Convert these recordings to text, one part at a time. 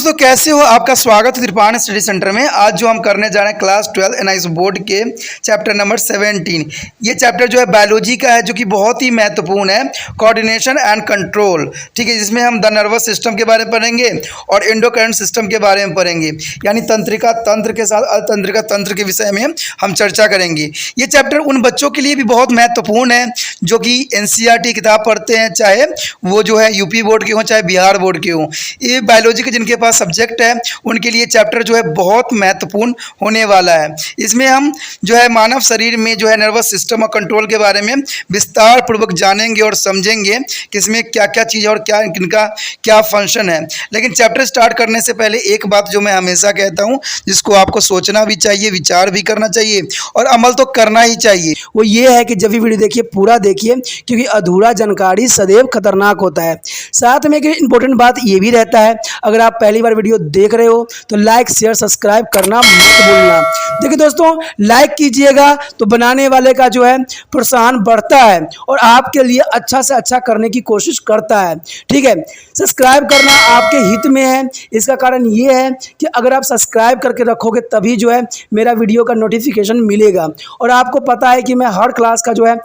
दोस्तों कैसे हो। आपका स्वागत है त्रिपाण स्टडी सेंटर में। आज जो हम करने जा रहे हैं क्लास 12 एनआईएस बोर्ड के चैप्टर नंबर 17। ये चैप्टर जो है बायोलॉजी का है, जो कि बहुत ही महत्वपूर्ण है, कोऑर्डिनेशन एंड कंट्रोल। ठीक है, जिसमें हम द नर्वस सिस्टम के बारे में पढ़ेंगे और एंडोक्राइन सिस्टम के बारे में पढ़ेंगे, यानी तंत्रिका तंत्र के साथ अतंत्रिका तंत्र के विषय में हम चर्चा करेंगे। ये चैप्टर उन बच्चों के लिए भी बहुत महत्वपूर्ण है जो कि एनसीईआरटी किताब पढ़ते हैं, चाहे वो जो है यूपी बोर्ड के हों चाहे बिहार बोर्ड के हों। ये बायोलॉजी के जिनके पास सब्जेक्ट है उनके लिए चैप्टर जो है बहुत महत्वपूर्ण होने वाला है। इसमें हम जो है मानव शरीर में जो है नर्वस सिस्टम और कंट्रोल के बारे में विस्तार पूर्वक जानेंगे और समझेंगे कि इसमें क्या क्या चीज़ और क्या इनका क्या फंक्शन है। लेकिन चैप्टर स्टार्ट करने से पहले एक बात जो मैं हमेशा कहता हूँ, जिसको आपको सोचना भी चाहिए, विचार भी करना चाहिए और अमल तो करना ही चाहिए, वो ये है कि जब भी वीडियो देखिए पूरा देखिए, क्योंकि अधूरा जानकारी सदैव खतरनाक होता है। साथ में एक इंपॉर्टेंट बात ये भी रहता है, अगर आप पहली बार वीडियो देख रहे हो तो लाइक शेयर सब्सक्राइब करना मत भूलना। देखिए दोस्तों, लाइक कीजिएगा तो बनाने वाले का जो है प्रोत्साहन बढ़ता है और आपके लिए अच्छा से अच्छा करने की कोशिश करता है। ठीक है, सब्सक्राइब करना आपके हित में है। इसका कारण ये है कि अगर आप सब्सक्राइब करके रखोगे तभी जो है मेरा वीडियो का नोटिफिकेशन मिलेगा। और आपको पता है कि मैं हर क्लास का जो है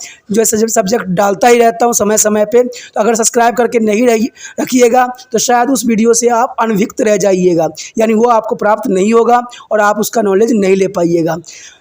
सब्जेक्ट डालता ही रहता हूँ समय समय पे। तो अगर सब्सक्राइब करके नहीं रखिएगा तो शायद उस वीडियो से आप अनभिज्ञ रह जाइएगा, यानी वो आपको प्राप्त नहीं होगा और आप उसका नॉलेज नहीं ले पाइएगा।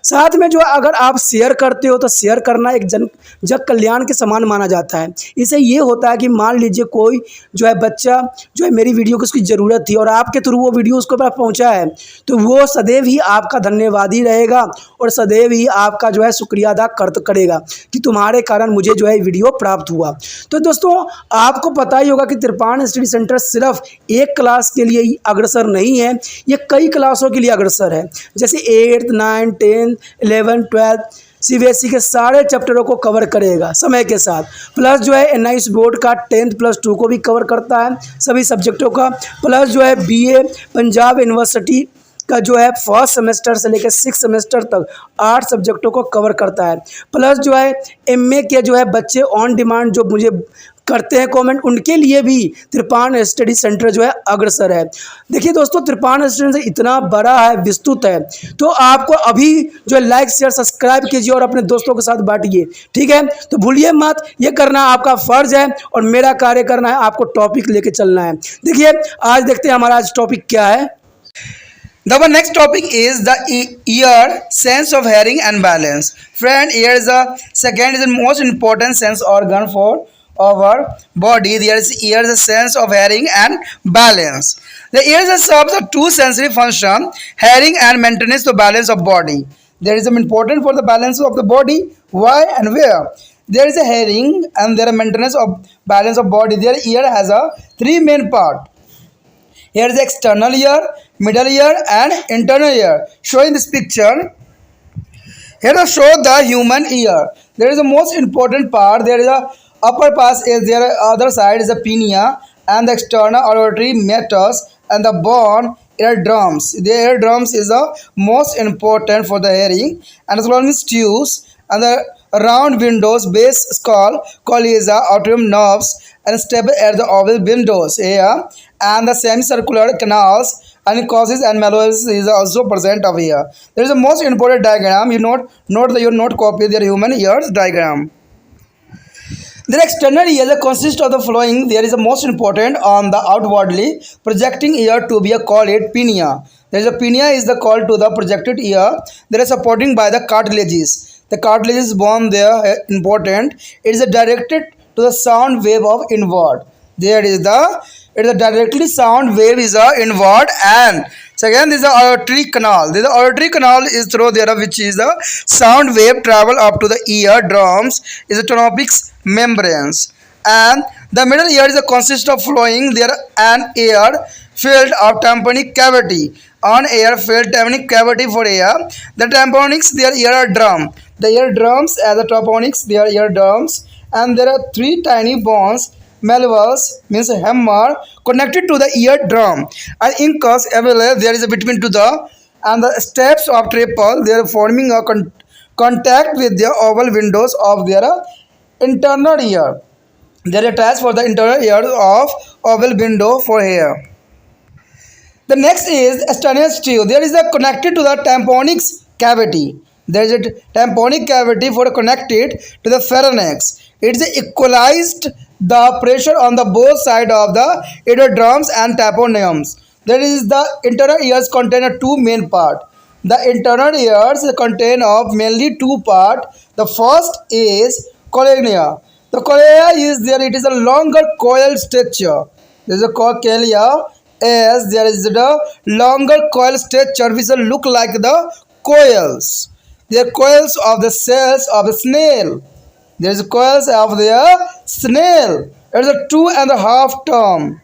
साथ में जो अगर आप शेयर करते हो तो शेयर करना एक जग कल्याण के समान माना जाता है। इससे ये होता है कि मान लीजिए कोई जो है बच्चा जो है मेरी वीडियो को उसकी ज़रूरत थी और आपके थ्रू वो वीडियो उसको पास पहुंचा है, तो वो सदैव ही आपका धन्यवादी रहेगा और सदैव ही आपका जो है शुक्रिया अदा करेगा कि तुम्हारे कारण मुझे जो है वीडियो प्राप्त हुआ। तो दोस्तों, आपको पता ही होगा कि त्रिपाण स्टडी सेंटर सिर्फ एक क्लास के लिए ही अग्रसर नहीं है, ये कई क्लासों के लिए अग्रसर है। जैसे 8th 9th 10th 11th 12th CBSE के सारे चैप्टरों को कवर करेगा समय के साथ। प्लस जो है एनआईएस बोर्ड का 10th+2 को भी कवर करता है, सभी सब्जेक्टों का। प्लस जो है बीए पंजाब यूनिवर्सिटी का जो है फर्स्ट सेमेस्टर से लेकर 6th सेमेस्टर तक 8 सब्जेक्टों को कवर करता है। प्लस जो है एमए के जो है बच्चे ऑन डिमांड जो मुझे करते हैं कमेंट, उनके लिए भी त्रिपाण स्टडी सेंटर जो है अग्रसर है। देखिए दोस्तों, त्रिपाण स्टडी सेंटर इतना बड़ा है, विस्तृत है, तो आपको अभी जो है लाइक शेयर सब्सक्राइब कीजिए और अपने दोस्तों के साथ बांटिए। ठीक है, तो भूलिए मत, ये करना आपका फर्ज है और मेरा कार्य करना है, आपको टॉपिक लेके चलना है। देखिए आज देखते हैं हमारा आज टॉपिक क्या है। The next topic is the ear, sense of hearing and balance. Friend, ear is the second is the most important sense organ for our body. There is ear, the sense of hearing and balance. The ear serves the two sensory function, hearing and maintenance the balance of body. There is some important for the balance of the body. Why and where? There is a hearing and there is maintenance of balance of body. Their ear has a three main part. Here is the external ear, middle ear and internal ear. Showing this picture, here to show the human ear. There is the most important part. There is a upper part is there, other side is the pinea and the external auditory meatus and the bone eardrums. The eardrums is the most important for the hearing and as well as stews and the round windows, base skull, colliza, atrium nerves and stable at the oval windows here and the semicircular canals and causes and malleus is also present over here. There is a most important diagram. You note your note copy their human ears diagram. The external ear consists of the following. There is a most important on the outwardly projecting ear to be called it pinea. There is a pinea is the call to the projected ear. There is supporting by the cartilages. The cartilage is born there important. It is directed to the sound wave of inward. There is the it is directly sound wave is a inward and second is the auditory canal. The auditory canal is through there which is the sound wave travel up to the ear drums is a tropics membranes and the middle ear is a consist of flowing there an air filled of tympanic cavity on air filled tympanic cavity for air. The tympanics their ear drum. The ear drums as the tympanics their ear drums and there are three tiny bones. Malleus means hammer connected to the eardrum and incus available there is a between to the and the steps of triple they are forming a contact with the oval windows of their internal ear. They are attached for the internal ear of oval window for hair. The next is extraneous tube. There is a connected to the tympanic cavity. There is a tympanic cavity for connected to the pharynx. It is equalized the pressure on the both side of the eardrums and tympaniums. There is the internal ears contain a two main part. The internal ears contain of mainly two part. The first is cochlea. The cochlea is there. It is a longer coil structure. There is a cochlea as there is the longer coil structure which will look like the coils. They are coils of the cells of the snail. There is coils of the snail. It is a 2.5 term.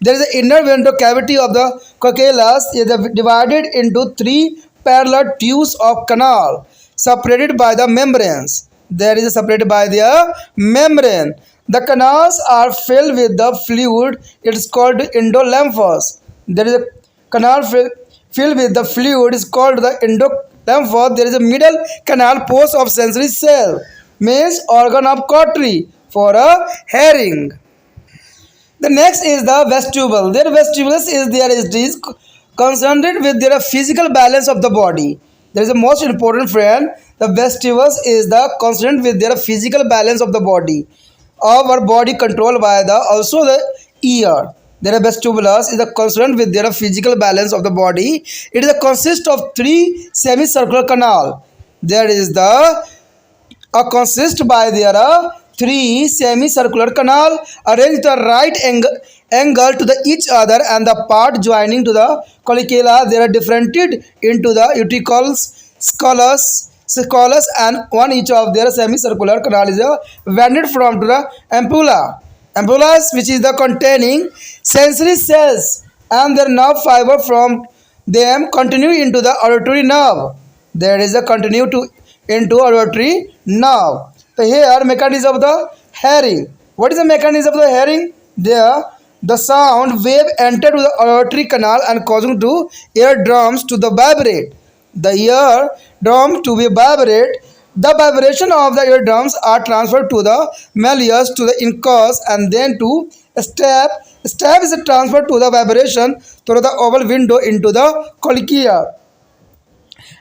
There is the inner window cavity of the cochlea is divided into three parallel tubes of canal separated by the membranes. There is separated by the membrane. The canals are filled with the fluid. It is called endolymphos. There is a canal filled with the fluid is called the endolymphos. There is a middle canal post of sensory cell, means organ of cautery for a hearing. The next is the vestibule. Their vestibulus is there is concerned with their physical balance of the body. There is a most important friend. The vestibulus is the concerned with their physical balance of the body. Our body controlled by the also the ear. Their vestibulus is the concerned with their physical balance of the body. It is a consist of three semicircular canal. There is the consist by their three semicircular canal arranged the right angle to the each other, and the part joining to the collicula they are differentiated into the utricules, scholus, and one each of their semicircular canal is vended from to the ampulla. Ampullas, which is the containing sensory cells, and their nerve fiber from them continue into the auditory nerve. There is a continue to into auditory nerve. So here mechanism of the hearing. What is the mechanism of the hearing? There the sound wave enter to the auditory canal and causing to eardrums to the vibrate. The eardrum to be vibrate. The vibration of the eardrums are transferred to the malleus to the incus and then to step. Step is transferred to the vibration through the oval window into the cochlea,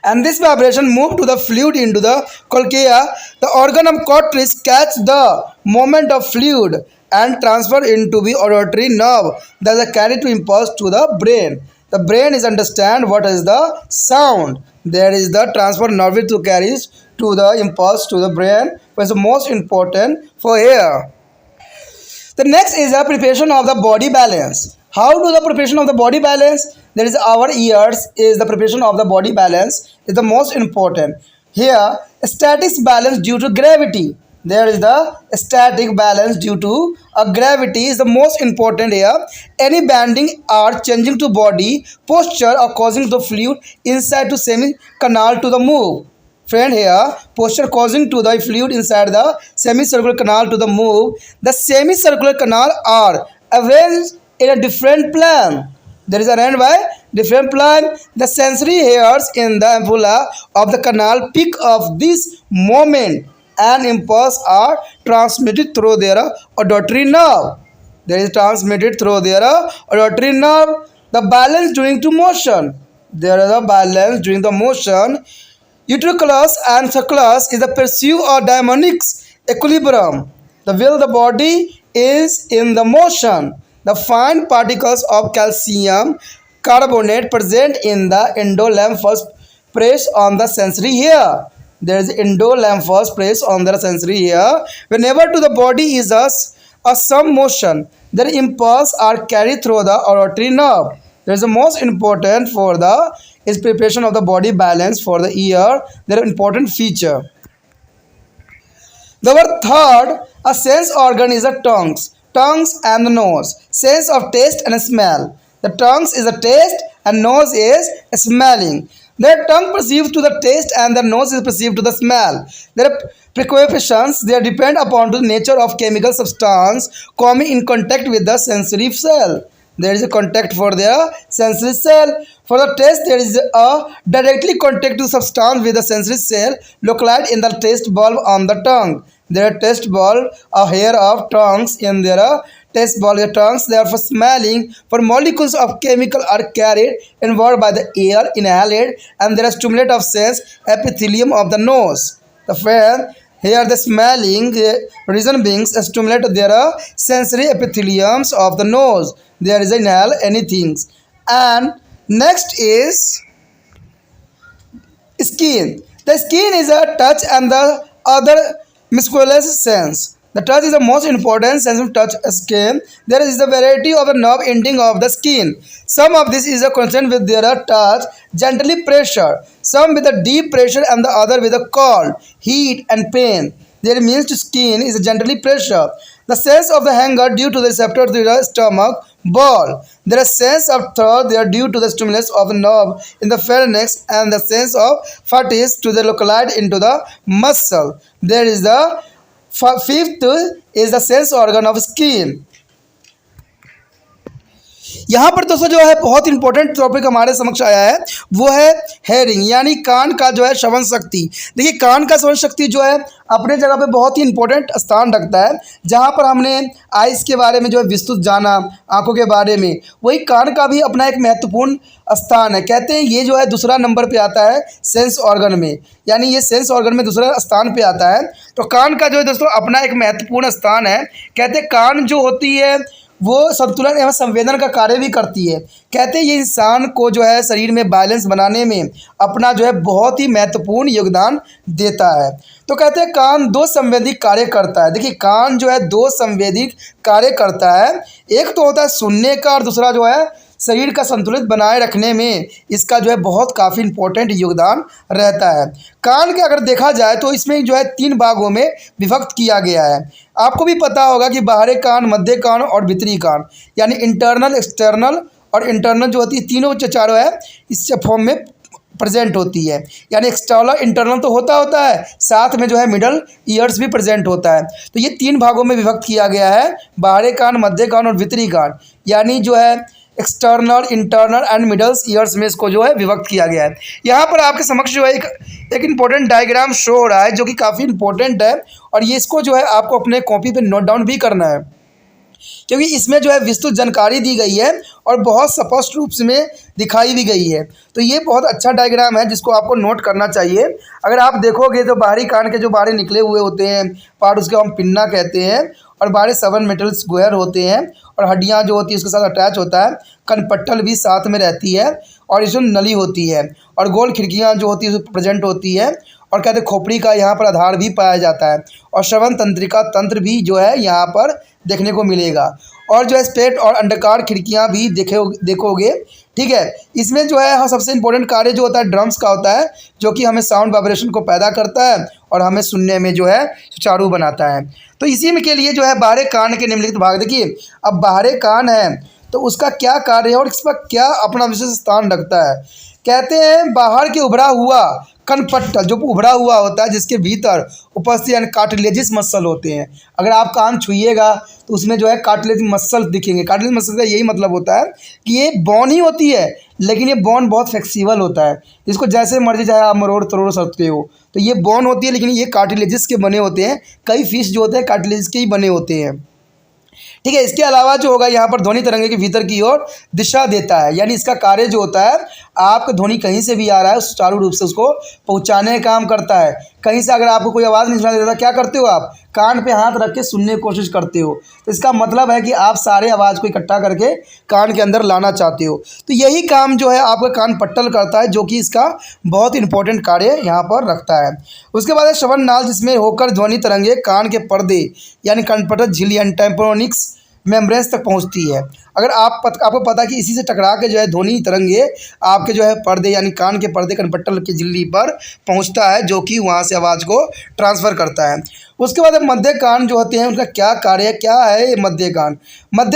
and this vibration move to the fluid into the cochlea. The organ of cautery catch the movement of fluid and transfer into the auditory nerve that is carried to impulse to the brain. The brain is understand what is the sound. There is the transfer nerve to carries to the impulse to the brain, which is most important for here. The next is the preparation of the body balance. How do the preparation of the body balance? There is our ears is the preparation of the body balance is the most important. Here, static balance due to gravity. There is the static balance due to a gravity is the most important here. Any bending or changing to body posture or causing the fluid inside to semi-canal to the move. Friend, here posture causing to the fluid inside the semicircular canal to the move. The semicircular canal are arranged in a different plane. There is arranged by different plane. The sensory hairs in the ampulla of the canal pick up this moment and impulse are transmitted through their auditory nerve. There is transmitted through their auditory nerve. The balance during to motion. There is a balance during the motion. Utriculus and sulcus is the pursuit of dynamic equilibrium. The will the body is in the motion. The fine particles of calcium carbonate present in the endolymphus press on the sensory hair. There is endolymphus press on the sensory hair. Whenever to the body is a some motion, their impulse are carried through the auditory nerve. There is the most important for the is preparation of the body balance for the ear. Their important feature. The third, a sense organ is the tongues and the nose. Sense of taste and smell. The tongues is a taste and nose is smelling. Their tongue perceives to the taste and the nose is perceived to the smell. Their preoccupations they depend upon the nature of chemical substance coming in contact with the sensory cell. There is a contact for their sensory cell. For the taste, there is a directly contact to substance with the sensory cell localized in the taste bulb on the tongue. Their taste bulb, a hair of tongues in their taste buds, tongues, they are for smelling, for molecules of chemical are carried inward by the air, inhaled, and there are stimulate of sense epithelium of the nose. The fair here the smelling reason being stimulate their sensory epitheliums of the nose. There is inhale anything. And next is skin. The skin is a touch and the other musculus sense. The touch is the most important sense of touch skin. There is a variety of the nerve ending of the skin. Some of this is a concern with their touch, gently pressure. Some with a deep pressure and the other with a cold, heat and pain. Their means to skin is gently pressure. The sense of the hunger due to the receptor to the stomach ball. There is sense of thirst they are due to the stimulus of the nerve in the pharynx and the sense of fatigue to the localized into the muscle. There is the fifth is the sense organ of skin. यहाँ पर दोस्तों जो है बहुत important topic हमारे समक्ष आया है वो है हेयरिंग यानी कान का जो है श्रवण शक्ति। देखिए कान का श्रवण शक्ति जो है अपने जगह पे बहुत ही इंपॉर्टेंट स्थान रखता है। जहाँ पर हमने आइस के बारे में जो है विस्तृत जाना, आंखों के बारे में, वही कान का भी अपना एक महत्वपूर्ण स्थान है। कहते हैं ये जो है दूसरा नंबर पे आता है सेंस ऑर्गन में, यानी ये सेंस ऑर्गन में दूसरा स्थान पे आता है। तो कान का जो है दोस्तों अपना एक महत्वपूर्ण स्थान है। कहते हैं कान जो होती है वो संतुलन एवं संवेदन का कार्य भी करती है। कहते हैं ये इंसान को जो है शरीर में बैलेंस बनाने में अपना जो है बहुत ही महत्वपूर्ण योगदान देता है। तो कहते हैं कान दो संवेदी कार्य करता है। देखिए कान जो है दो संवेदी कार्य करता है, एक तो होता है सुनने का और दूसरा जो है शरीर का संतुलित बनाए रखने में इसका जो है बहुत काफ़ी इंपॉर्टेंट योगदान रहता है। कान के अगर देखा जाए तो इसमें जो है 3 भागों में विभक्त किया गया है। आपको भी पता होगा कि बाहरी कान, मध्य कान और भीतरी कान, यानी इंटरनल, एक्सटर्नल और इंटरनल जो होती है तीनों चारों है इस फॉर्म में प्रेजेंट होती है। यानी एक्सटर्नल इंटरनल तो होता है, साथ में जो है मिडल ईयर्स भी प्रेजेंट होता है। तो ये 3 भागों में विभक्त किया गया है, बाहरी कान, मध्य कान और भीतरी कान, यानी जो है external, internal and middles years में इसको जो है विभक्त किया गया है। यहाँ पर आपके समक्ष जो है एक इम्पोर्टेंट डायग्राम शो हो रहा है जो कि काफ़ी इंपॉर्टेंट है और ये इसको जो है आपको अपने कॉपी पे नोट डाउन भी करना है, क्योंकि इसमें जो है विस्तृत जानकारी दी गई है और बहुत स्पष्ट रूप से में दिखाई भी गई है। तो ये बहुत अच्छा डायग्राम है जिसको आपको नोट करना चाहिए। अगर आप देखोगे तो बाहरी कान के जो बाहरी निकले हुए होते हैं पार्ट उसके हम पिन्ना कहते हैं और बाहरी 7 मेटल्स गोयर होते हैं और हड्डियां जो होती है उसके साथ अटैच होता है, कनपट्टल भी साथ में रहती है और इसमें नली होती है और गोल खिड़कियां जो होती है प्रेजेंट होती है और कहते हैं खोपड़ी का यहाँ पर आधार भी पाया जाता है और श्रवण तंत्रिका तंत्र भी जो है यहाँ पर देखने को मिलेगा और जो है स्पेट और अंडकार खिड़कियाँ भी देखोगे। ठीक है, इसमें जो है हाँ सबसे इंपॉर्टेंट कार्य जो होता है ड्रम्स का होता है जो कि हमें साउंड वाइब्रेशन को पैदा करता है और हमें सुनने में जो है सुचारू बनाता है। तो इसी में के लिए जो है बाहरी कान के निम्नलिखित भाग देखिए, अब बाहरी कान है तो उसका क्या कार्य है और इस पर क्या अपना विशेष स्थान रखता है। कहते हैं बाहर के उभरा हुआ कनपट्टल जो उभरा हुआ होता है जिसके भीतर उपस्थित यानी कार्टिलेजिस मसल होते हैं। अगर आप कान छुइएगा तो उसमें जो है कार्टिलेजिस मसल दिखेंगे। कार्टिलेजिस मसल का यही मतलब होता है कि ये बोन ही होती है लेकिन ये बोन बहुत फ्लेक्सिबल होता है, इसको जैसे मर्जी चाहे आप मरोड़ तरोड़ सकते हो। तो ये बोन होती है लेकिन ये कार्टिलेजिस के बने होते हैं, कई फिश जो होते हैं कार्टिलेजिस के ही बने होते हैं। ठीक है, इसके अलावा जो होगा यहाँ पर ध्वनि तरंगे के भीतर की ओर दिशा देता है, यानी इसका कार्य जो होता है आपका ध्वनि कहीं से भी आ रहा है सुचारू रूप से उसको पहुँचाने का काम करता है। कहीं से अगर आपको कोई आवाज़ नहीं सुनाई देता क्या करते हो आप कान पे हाथ रख के सुनने की कोशिश करते हो, तो इसका मतलब है कि आप सारे आवाज़ को इकट्ठा करके कान के अंदर लाना चाहते हो। तो यही काम जो है आपका कान पट्टल करता है जो कि इसका बहुत इंपॉर्टेंट कार्य यहाँ पर रखता है। उसके बाद है श्रवण नाल जिसमें होकर ध्वनि तरंगे कान के पर्दे यानी कनपट्टल झिल्ली यानी टेम्पोनिक्स मेम्ब्रेन्स तक पहुंचती है। अगर आपको पता कि इसी से टकरा के जो है ध्वनि तरंगे आपके जो है पर्दे यानी कान के पर्दे कनपट्टल की झिल्ली पर पहुंचता है जो कि वहां से आवाज़ को ट्रांसफ़र करता है। उसके बाद मध्य कान जो होते हैं उनका क्या कार्य क्या है। ये मध्य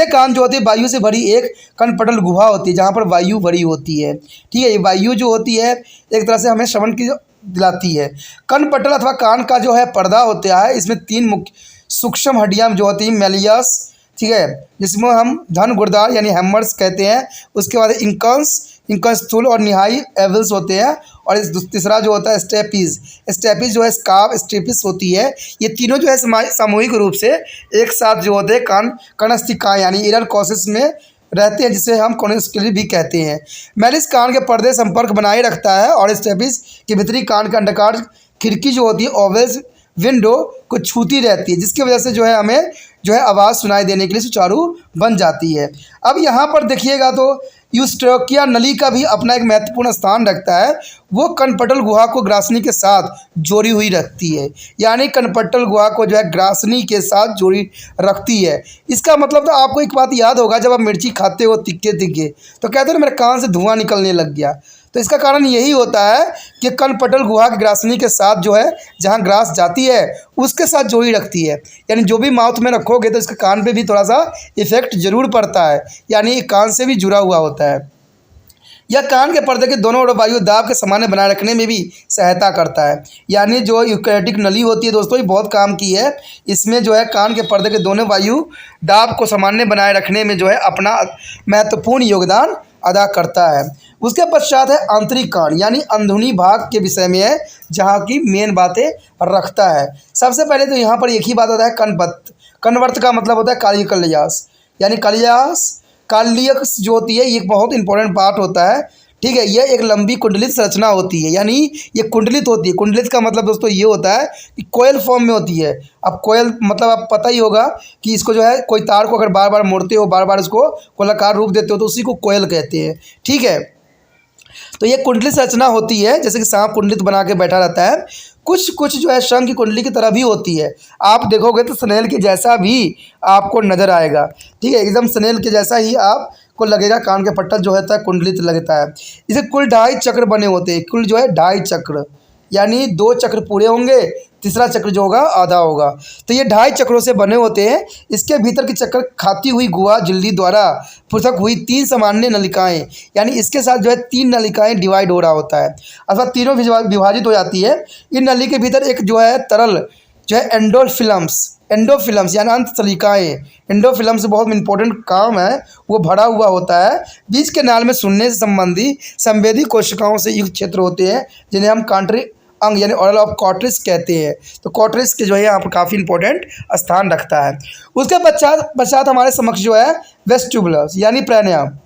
कान जो होती है वायु से भरी एक कनपट्टल गुहा होती है जहाँ पर वायु भरी होती है। ठीक है, ये वायु जो होती है एक तरह से हमें श्रवण की दिलाती है। कनपट्टल अथवा कान का जो है पर्दा होता है इसमें 3 मुख्य सूक्ष्म हड्डियाँ जो होती हैं मेलियस, ठीक है, जिसमें हम धन गुर्दार यानी हैमर्स कहते हैं। उसके बाद इंकस इनका स्थूल और निहाई एवल्स होते हैं। और इस तीसरा जो होता है स्टेपीज, स्टेपीज जो है स्कार्प स्टेपिस होती है। ये तीनों जो है सामूहिक रूप से एक साथ जो होते हैं कणस्थिकाएँ यानी इनर कॉसेस में रहते हैं, जिसे हम कॉर्निस्क्यूली भी कहते हैं। मेलिस कान के पर्दे संपर्क बनाए रखता है और स्टेपिस के भीतरी कान का अंडाकार खिड़की जो होती है ओवल्स विंडो को छूती रहती है, जिसकी वजह से जो है हमें जो है आवाज़ सुनाई देने के लिए सुचारू बन जाती है। अब यहाँ पर देखिएगा तो यूस्ट्रोकिया नली का भी अपना एक महत्वपूर्ण स्थान रखता है। वो कनपटल गुहा को ग्रासनी के साथ जोड़ी हुई रखती है, यानी कनपटल गुहा को जो है ग्रासनी के साथ जोड़ी रखती है। इसका मतलब तो आपको एक बात याद होगा, जब आप मिर्ची खाते हो तिक्के तिक्के तो कहते हैं मेरे कान से धुआं निकलने लग गया, तो इसका कारण यही होता है कि कनपटल गुहा की ग्रासनी के साथ जो है जहाँ ग्रास जाती है उसके साथ जोड़ी रखती है। यानी जो भी माउथ में रखोगे तो इसके कान पे भी थोड़ा सा इफेक्ट जरूर पड़ता है, यानी कान से भी जुड़ा हुआ होता है। यह कान के पर्दे के दोनों ओर वायु दाब के सामान्य बनाए रखने में भी सहायता करता है। यानी जो यूकैरियोटिक नली होती है दोस्तों, ये बहुत काम की है। इसमें जो है कान के पर्दे के दोनों वायु दाब को सामान्य बनाए रखने में जो है अपना महत्वपूर्ण योगदान अदा करता है। उसके पश्चात है आंतरिक कान, यानी अंदरूनी भाग के विषय में है, जहाँ की मेन बातें रखता है। सबसे पहले तो यहाँ पर एक ही बात होता है कनवर्त। कनवर्त का मतलब होता है कालिय कलियास, यानी कलियास कालियक्स जो होती है ये एक बहुत इंपॉर्टेंट पार्ट होता है। ठीक है, यह एक लंबी कुंडलित संरचना होती है, यानी ये कुंडलित होती है। कुंडलित का मतलब दोस्तों ये होता है कि कोयल फॉर्म में होती है। अब कोयल मतलब आप पता ही होगा कि इसको जो है कोई तार को अगर बार बार मोड़ते हो, बार बार इसको गोलाकार रूप देते हो तो उसी को कोयल कहते हैं। ठीक है, तो ये कुंडलित संरचना होती है, जैसे कि सांप कुंडलित बना के बैठा रहता है। कुछ कुछ जो है शंख की कुंडली की तरह भी होती है। आप देखोगे तो स्नेल के जैसा भी आपको नजर आएगा। ठीक है, एकदम स्नेल के जैसा ही आपको लगेगा। कान के पट्टा जो होता है कुंडलित लगता है। इसे कुल 2.5 चक्र बने होते हैं। कुल जो है 2.5 चक्र, यानी 2 चक्र पूरे होंगे, तीसरा चक्र जो होगा आधा होगा। तो ये 2.5 चक्रों से बने होते हैं। इसके भीतर की चक्र खाती हुई गुहा झिल्ली द्वारा पृथक हुई 3 सामान्य नलिकाएं, यानी इसके साथ जो है 3 नलिकाएं डिवाइड हो रहा होता है, अथवा तीनों विभाजित हो जाती है। इन नली के भीतर एक जो है तरल जो है एंडोफिलम्स यानी अंततलिकाएँ, एंडोफिलम्स बहुत इंपॉर्टेंट काम है, वो भरा हुआ होता है। बीच के नाल में सुनने से संबंधी संवेदी कोशिकाओं से युक्त क्षेत्र होते हैं, जिन्हें हम कांट्री अंग यानी ऑरल ऑफ कॉर्ट्रिस कहते हैं। तो कॉर्ट्रिस के जो है यहाँ पर काफ़ी इंपॉर्टेंट स्थान रखता है। उसके पश्चात हमारे समक्ष जो है वेस्टिबुलस यानी प्राणायाम।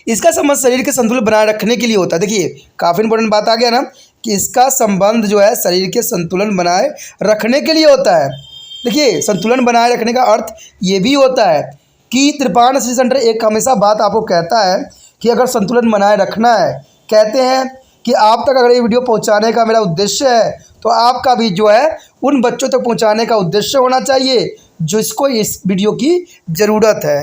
इसका संबंध शरीर के संतुलन बनाए रखने के लिए होता है। देखिए काफ़ी इंपॉर्टेंट बात आ गया ना कि इसका संबंध जो है शरीर के संतुलन बनाए रखने के लिए होता है। देखिए संतुलन बनाए रखने का अर्थ ये भी होता है कि त्रिपाण सेंटर एक हमेशा बात आपको कहता है कि अगर संतुलन बनाए रखना है, कहते हैं कि आप तक अगर ये वीडियो पहुंचाने का मेरा उद्देश्य है तो आपका भी जो है उन बच्चों तक पहुंचाने का उद्देश्य होना चाहिए जिसको इस वीडियो की ज़रूरत है,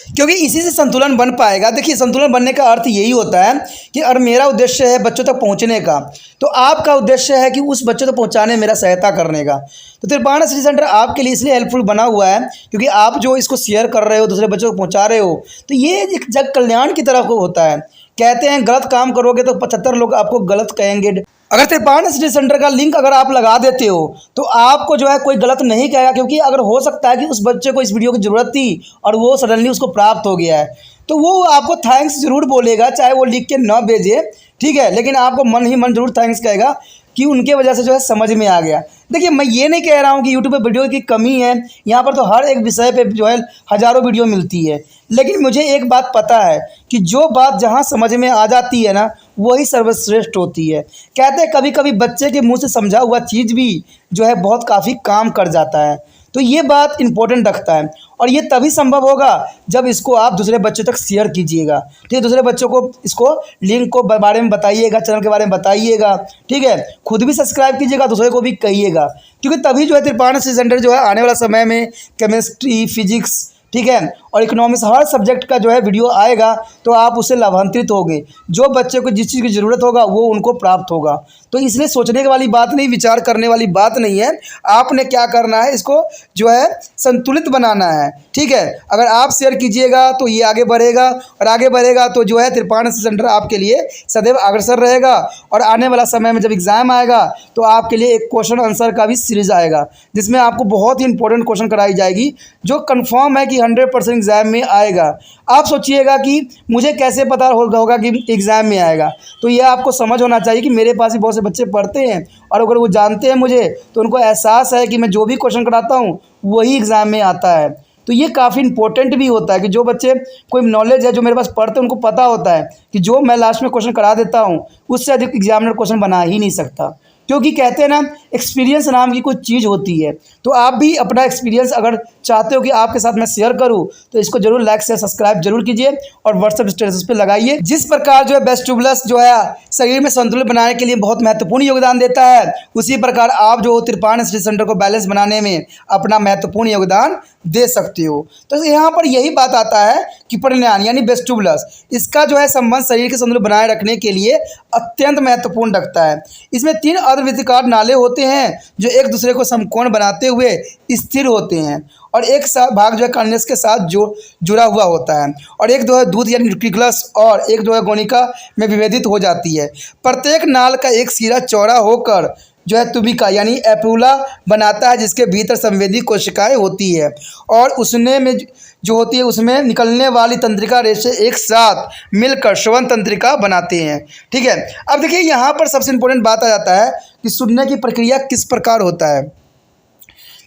क्योंकि इसी से संतुलन बन पाएगा। देखिए संतुलन बनने का अर्थ यही होता है कि अगर मेरा उद्देश्य है बच्चों तक पहुंचने का, तो आपका उद्देश्य है कि उस बच्चों तक पहुंचाने में मेरा सहायता करने का। तो त्रिपाण स्टडी सेंटर आपके लिए इसलिए हेल्पफुल बना हुआ है क्योंकि आप जो इसको शेयर कर रहे हो, दूसरे बच्चों को पहुँचा रहे हो, तो ये एक जग कल्याण की तरफ होता है। कहते हैं गलत काम करोगे तो 75 लोग आपको गलत कहेंगे। अगर त्रिपाण स्टडी सेंटर का लिंक अगर आप लगा देते हो तो आपको जो है कोई गलत नहीं कहेगा, क्योंकि अगर हो सकता है कि उस बच्चे को इस वीडियो की ज़रूरत थी और वो सडनली उसको प्राप्त हो गया है, तो वो आपको थैंक्स जरूर बोलेगा, चाहे वो लिख के ना भेजे। ठीक है, लेकिन आपको मन ही मन जरूर थैंक्स कहेगा कि उनके वजह से जो है समझ में आ गया। देखिए मैं ये नहीं कह रहा हूँ कि यूट्यूब पे वीडियो की कमी है, यहाँ पर तो हर एक विषय पे जो है हज़ारों वीडियो मिलती है, लेकिन मुझे एक बात पता है कि जो बात जहाँ समझ में आ जाती है ना वही सर्वश्रेष्ठ होती है। कहते हैं कभी कभी बच्चे के मुंह से समझा हुआ चीज़ भी जो है बहुत काफ़ी काम कर जाता है। तो ये बात इंपॉर्टेंट रखता है और ये तभी संभव होगा जब इसको आप दूसरे बच्चों तक शेयर कीजिएगा। ठीक है, दूसरे बच्चों को इसको लिंक को बारे में बताइएगा, चैनल के बारे में बताइएगा। ठीक है, खुद भी सब्सक्राइब कीजिएगा, दूसरे को भी कहिएगा, क्योंकि तभी जो है त्रिपाण स्टडी सेंटर जो है आने वाला समय में केमिस्ट्री, फिजिक्स, ठीक है, और इकोनॉमिक्स हर सब्जेक्ट का जो है वीडियो आएगा तो आप उससे लाभान्वित होंगे। जो बच्चे को जिस चीज़ की ज़रूरत होगा वो उनको प्राप्त होगा। तो इसलिए सोचने वाली बात नहीं, विचार करने वाली बात नहीं है। आपने क्या करना है, इसको जो है संतुलित बनाना है। ठीक है, अगर आप शेयर कीजिएगा तो ये आगे बढ़ेगा और आगे बढ़ेगा तो जो है त्रिपाण सेंटर आपके लिए सदैव अग्रसर रहेगा। और आने वाला समय में जब एग्ज़ाम आएगा तो आपके लिए एक क्वेश्चन आंसर का भी सीरीज आएगा जिसमें आपको बहुत ही इंपॉर्टेंट क्वेश्चन कराई जाएगी, जो कन्फर्म है कि 100% एग्ज़ाम में आएगा। आप सोचिएगा कि मुझे कैसे पता होगा कि एग्ज़ाम में आएगा। तो ये आपको समझ होना चाहिए कि मेरे पास भी बहुत से बच्चे पढ़ते हैं और अगर वो जानते हैं मुझे तो उनको एहसास है कि मैं जो भी क्वेश्चन कराता हूँ वही एग्ज़ाम में आता है। तो ये काफ़ी इंपॉर्टेंट भी होता है कि जो बच्चे कोई नॉलेज है जो मेरे पास पढ़ते हैं उनको पता होता है कि जो मैं लास्ट में क्वेश्चन करा देता हूँ उससे अधिक एग्जामिनर क्वेश्चन बना ही नहीं सकता। क्योंकि कहते हैं ना, एक्सपीरियंस नाम की कुछ चीज़ होती है। तो आप भी अपना एक्सपीरियंस अगर चाहते हो कि आपके साथ मैं शेयर करूं तो इसको जरूर लाइक शेयर सब्सक्राइब जरूर कीजिए और व्हाट्सएप स्टेटस पे लगाइए। जिस प्रकार जो है वेजिटेबल्स जो है शरीर में संतुलन बनाने के लिए बहुत महत्वपूर्ण योगदान देता है, उसी प्रकार आप जो तिरपान स्टडी सेंटर को बैलेंस बनाने में अपना महत्वपूर्ण योगदान दे सकते हो। तो यहाँ पर यही बात आता है कि प्रण्यान यानी वेजिटेबल्स, इसका जो है संबंध शरीर के संतुलन बनाए रखने के लिए अत्यंत महत्वपूर्ण रखता है। इसमें 3 अर्धवृत्ताकार नाले होते हैं जो एक दूसरे को समकोण बनाते हुए स्थिर होते हैं और एक भाग जो है कर्नेस के साथ जुड़ा हुआ होता है और एक जो है दूध यानी न्यूक्लियस और एक जो है गोनिका में विभेदित हो जाती है। प्रत्येक नाल का एक सिरा चौड़ा होकर जो है तुबिका यानी एप्यूला बनाता है जिसके भीतर संवेदी कोशिकाएं होती है और उसने में जो होती है उसमें निकलने वाली तंत्रिका रेशे एक साथ मिलकर श्रवण तंत्रिका बनाते हैं। ठीक है, अब देखिए यहाँ पर सबसे इम्पोर्टेंट बात आ जाता है कि सुनने की प्रक्रिया किस प्रकार होता है।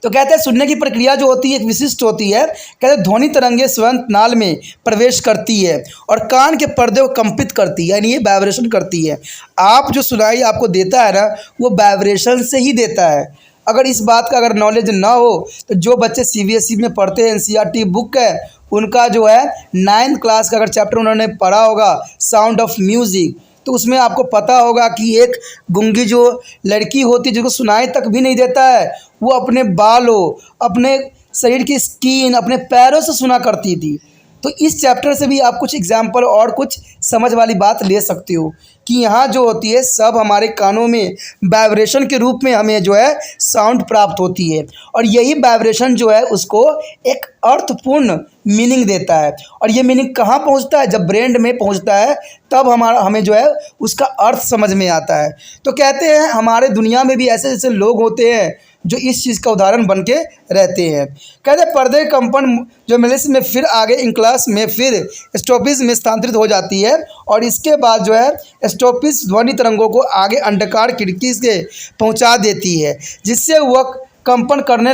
तो कहते हैं सुनने की प्रक्रिया जो होती है एक विशिष्ट होती है। कहते हैं ध्वनि तरंगे स्रवण नाल में प्रवेश करती है और कान के पर्दे को कंपित करती है यानी ये वाइब्रेशन करती है। आप जो सुनाई आपको देता है ना वो वाइब्रेशन से ही देता है। अगर इस बात का अगर नॉलेज ना हो तो जो बच्चे CBSE में पढ़ते हैं NCERT बुक है उनका जो है 9th क्लास का अगर चैप्टर उन्होंने पढ़ा होगा साउंड ऑफ म्यूज़िक तो उसमें आपको पता होगा कि एक गूंगी जो लड़की होती है जिसको सुनाई तक भी नहीं देता है वो अपने बालों, अपने शरीर की स्किन, अपने पैरों से सुना करती थी। तो इस चैप्टर से भी आप कुछ एग्जाम्पल और कुछ समझ वाली बात ले सकते हो कि यहाँ जो होती है सब हमारे कानों में वाइब्रेशन के रूप में हमें जो है साउंड प्राप्त होती है और यही वाइब्रेशन जो है उसको एक अर्थपूर्ण मीनिंग देता है और ये मीनिंग कहाँ पहुँचता है, जब ब्रेन में पहुँचता है तब हमें जो है उसका अर्थ समझ में आता है। तो कहते हैं हमारे दुनिया में भी ऐसे ऐसे लोग होते हैं जो इस चीज़ का उदाहरण बन के रहते हैं। कहते हैं पर्दे कंपन जो मेलिस में फिर आगे इंक्लास में फिर स्टॉपिस में स्थानांतरित हो जाती है और इसके बाद जो है स्टॉपिस ध्वनि तरंगों को आगे अंडाकार खिड़की से पहुंचा देती है जिससे वह कंपन करने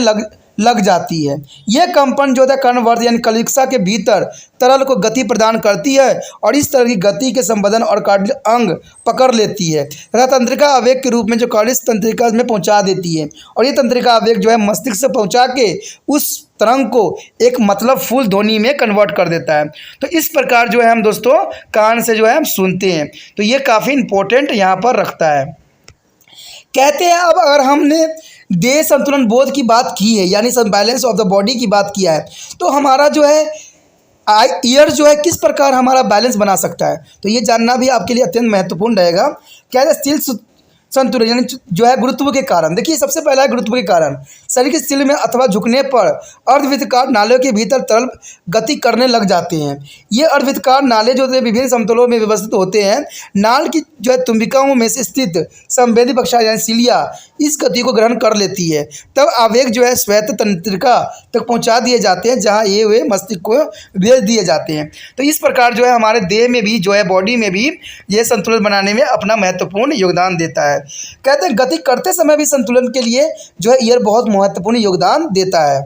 लग जाती है। यह कंपन जो है कर्णवर्ध यानी कलिका के भीतर तरल को गति प्रदान करती है और इस तरह की गति के संबंधन और कार्डियल अंग पकड़ लेती है तथा तंत्रिका आवेग के रूप में जो कार्डियस तंत्रिका में पहुंचा देती है और ये तंत्रिका आवेग जो है मस्तिष्क से पहुंचा के उस तरंग को एक मतलब फुल ध्वनि में कन्वर्ट कर देता है। तो इस प्रकार जो है हम दोस्तों कान से जो है हम सुनते हैं। तो ये काफ़ी इंपॉर्टेंट यहाँ पर रखता है। कहते हैं अब अगर हमने देह संतुलन बोध की बात की है यानी बैलेंस ऑफ द बॉडी की बात किया है तो हमारा जो है ईयर जो है किस प्रकार हमारा बैलेंस बना सकता है, तो ये जानना भी आपके लिए अत्यंत महत्वपूर्ण रहेगा। क्या है स्थिर संतुलन यानी जो है गुरुत्व के कारण। देखिए सबसे पहला है गुरुत्व के कारण। शरीर की स्थिति में अथवा झुकने पर अर्धवृत्ताकार नालों के भीतर तरल गति करने लग जाते हैं। ये अर्धवृत्ताकार नाले जो विभिन्न समतलों में व्यवस्थित होते हैं। नाल की जो है तुम्बिकाओं में से स्थित संवेदी बक्षा यानी सिलिया इस गति को ग्रहण कर लेती है। तब आवेग जो है श्वेत तंत्रिका तक पहुंचा दिए जाते हैं जहां ये हुए मस्तिष्क को भेज दिए जाते हैं। तो इस प्रकार जो है हमारे देह में भी जो है बॉडी में भी ये संतुलन बनाने में अपना महत्वपूर्ण योगदान देता है। कहते हैं गति करते समय भी संतुलन के लिए जो है ईयर बहुत महत्वपूर्ण योगदान देता है।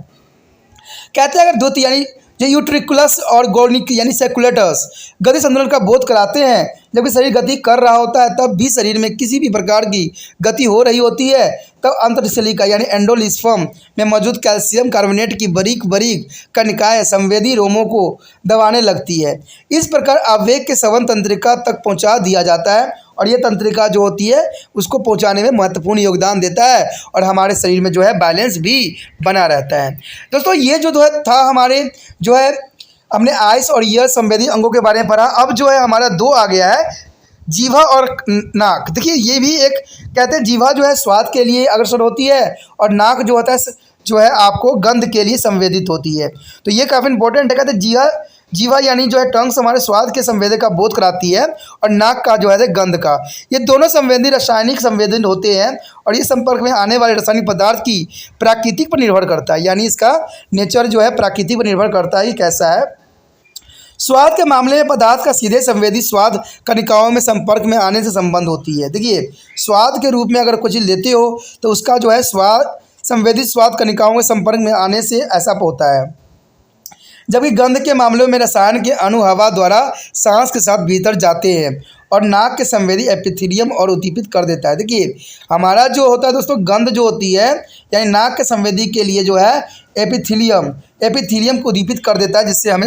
कहते हैं अगर द्युति यानी जो यूट्रिकुलस और गोर्निक यानी सेकुलेटस गति संतुलन का बोध कराते हैं। जबकि शरीर गति कर रहा होता है तब भी शरीर में किसी भी प्रकार की गति हो रही होती है तब अंतरशिलिका यानी एंडोलिस्फम में मौजूद कैल्शियम कार्बोनेट की बारीक बारीक कणिकाएं संवेदी रोमों को दबाने लगती है। इस प्रकार आवेग के श्रवण तंत्रिका तक पहुंचा दिया जाता है और ये तंत्रिका जो होती है उसको पहुंचाने में महत्वपूर्ण योगदान देता है और हमारे शरीर में जो है बैलेंस भी बना रहता है। दोस्तों ये जो था हमारे जो है हमने आइस और ईयर संवेदी अंगों के बारे में पढ़ा। अब जो है हमारा 2 आ गया है जीवा और नाक। देखिए ये भी एक कहते हैं जीवा जो है स्वाद के लिए अग्रसर होती है और नाक जो होता है जो है आपको गंध के लिए संवेदित होती है। तो ये काफ़ी इंपॉर्टेंट है। कहते हैं जीवा जीवा यानी जो है टंग्स हमारे स्वाद के संवेदक का बोध कराती है, और नाक का जो है गंध का। ये दोनों संवेदी रासायनिक संवेदन होते हैं, और ये संपर्क में आने वाले रासायनिक पदार्थ की प्राकृतिक पर निर्भर करता है, यानी इसका नेचर जो है प्राकृतिक पर निर्भर करता है कि कैसा है। स्वाद के मामले में पदार्थ का सीधे संवेदी स्वाद कणिकाओं में संपर्क में आने से संबंध होती है। देखिए, स्वाद के रूप में अगर कुछ लेते हो तो उसका जो है स्वाद संवेदी स्वाद कणिकाओं के संपर्क में आने से ऐसा होता है, जबकि गंध के मामलों में रसायन के अणु हवा द्वारा सांस के साथ भीतर जाते हैं और नाक के संवेदी एपिथेलियम और उद्दीपित कर देता है। देखिए, हमारा जो होता है दोस्तों गंध जो होती है यानी नाक के संवेदी के लिए जो है एपिथेलियम को उद्दीपित कर देता है, जिससे हमें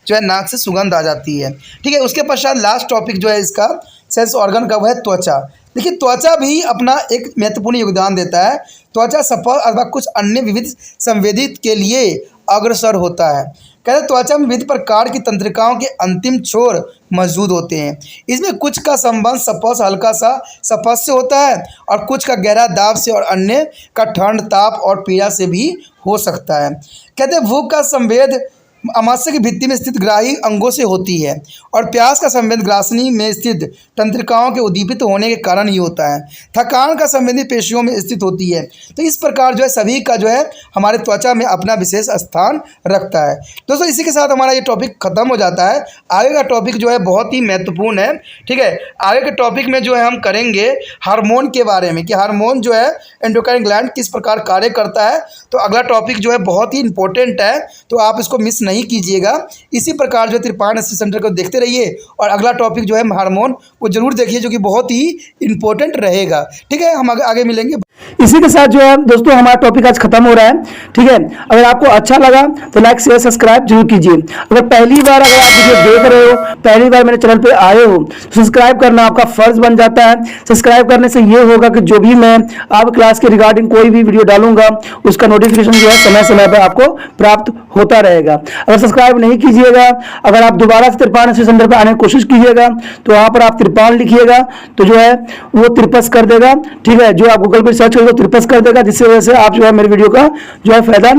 जो है नाक से सुगंध आ जाती है। ठीक है, उसके पश्चात लास्ट टॉपिक जो है इसका सेंस ऑर्गन का, वो है त्वचा। देखिए, त्वचा भी अपना एक महत्वपूर्ण योगदान देता है। त्वचा सफल अथवा कुछ अन्य विविध संवेदित के लिए अग्रसर होता है। कहते त्वचा में विविध प्रकार की तंत्रिकाओं के अंतिम छोर मौजूद होते हैं। इसमें कुछ का संबंध स्पर्श हल्का सा स्पर्श से होता है, और कुछ का गहरा दाब से, और अन्य का ठंड, ताप और पीड़ा से भी हो सकता है। कहते हैं भूख का संवेद अमाशय की भित्ति में स्थित ग्राही अंगों से होती है, और प्यास का संवेद ग्रासनी में स्थित तंत्रिकाओं के उद्दीपित होने के कारण ही होता है। थकान का संवेदी पेशियों में स्थित होती है। तो इस प्रकार जो है सभी का जो है हमारे त्वचा में अपना विशेष स्थान रखता है। दोस्तों, इसी के साथ हमारा ये टॉपिक खत्म हो जाता है। आगे का टॉपिक जो है बहुत ही महत्वपूर्ण है। ठीक है, आगे के टॉपिक में जो है हम करेंगे हार्मोन के बारे में, कि हार्मोन जो है एंडोक्राइन ग्लैंड किस प्रकार कार्य करता है। तो अगला टॉपिक जो है बहुत ही इंपॉर्टेंट है, तो आप इसको मिस नहीं कीजिएगा। इसी प्रकार जो त्रिपाण स्टडी सेंटर को देखते रहिए, और अगला टॉपिक जो है हार्मोन वो जरूर देखिए, जो कि बहुत ही इंपॉर्टेंट रहेगा। ठीक है, हम आगे मिलेंगे। इसी के साथ जो है दोस्तों हमारा टॉपिक आज खत्म हो रहा है। ठीक है, अगर आपको अच्छा लगा तो लाइक शेयर सब्सक्राइब जरूर कीजिए। अगर पहली बार अगर आप वीडियो देख रहे हो, पहली बार मेरे चैनल पे आए हो, तो सब्सक्राइब करना आपका फर्ज बन जाता है। सब्सक्राइब करने से ये होगा कि जो भी मैं आप क्लास के रिगार्डिंग कोई भी वीडियो डालूंगा उसका नोटिफिकेशन जो है समय समय पर आपको प्राप्त होता रहेगा। अगर सब्सक्राइब नहीं कीजिएगा, अगर आप दोबारा से त्रिपाण स्टडी सेंटर पर आने की कोशिश कीजिएगा, तो वहां पर आप त्रिपाण लिखिएगा तो जो है वो त्रिपस कर देगा। ठीक है, जो आप गूगल पर सर्च करोगे त्रिपस कर देगा, जिससे वजह से आप जो है मेरे वीडियो का जो है फायदा